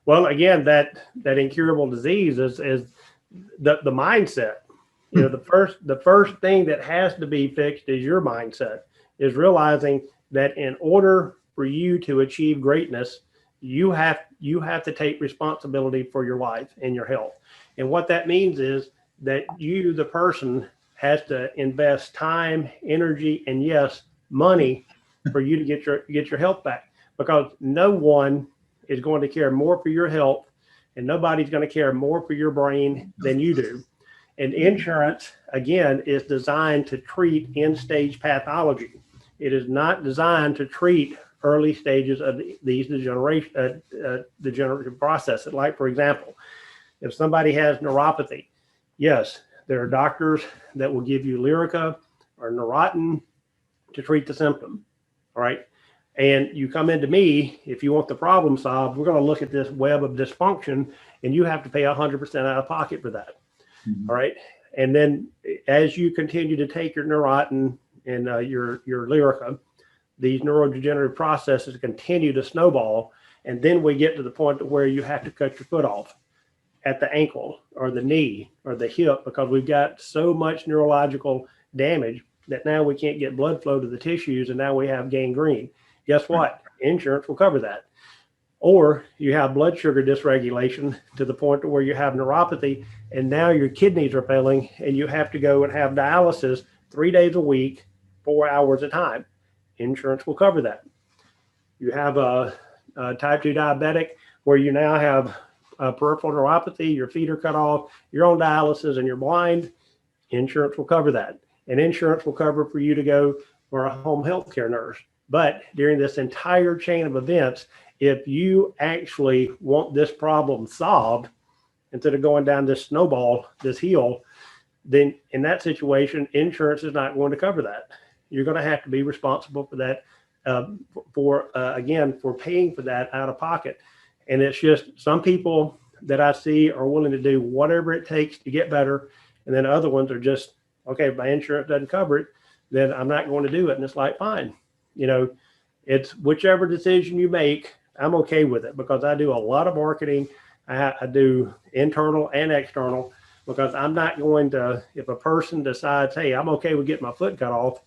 Well, again, that incurable disease is the mindset. You know, the first thing that has to be fixed is your mindset, is realizing that in order for you to achieve greatness, you have to take responsibility for your life and your health. And what that means is that you, the person, has to invest time, energy, and yes, money for you to get your health back. Because no one is going to care more for your health, and nobody's going to care more for your brain than you do. And insurance, again, is designed to treat end-stage pathology. It is not designed to treat early stages of these degenerative processes. Like, for example, if somebody has neuropathy, yes, there are doctors that will give you Lyrica or Neurontin to treat the symptom. All right. And you come into me, if you want the problem solved, we're going to look at this web of dysfunction, and you have to pay 100% out of pocket for that. All right. And then as you continue to take your Neurontin and your Lyrica, these neurodegenerative processes continue to snowball. And then we get to the point where you have to cut your foot off at the ankle or the knee or the hip, because we've got so much neurological damage that now we can't get blood flow to the tissues, and now we have gangrene. Guess what? Insurance will cover that. Or you have blood sugar dysregulation to the point where you have neuropathy, and now your kidneys are failing, and you have to go and have dialysis 3 days a week, 4 hours a time. Insurance will cover that. You have a type 2 diabetic where you now have peripheral neuropathy, your feet are cut off, you're on dialysis, and you're blind. Insurance will cover that. And insurance will cover for you to go for a home health care nurse. But during this entire chain of events, if you actually want this problem solved, instead of going down this snowball, this hill, then in that situation, insurance is not going to cover that. You're going to have to be responsible for that, again, for paying for that out of pocket. And it's just some people that I see are willing to do whatever it takes to get better. And then other ones are just, okay, if my insurance doesn't cover it, then I'm not going to do it. And it's like, fine, you know, it's whichever decision you make, I'm okay with it, because I do a lot of marketing. I do internal and external, because I'm not going to, if a person decides, hey, I'm okay with getting my foot cut off,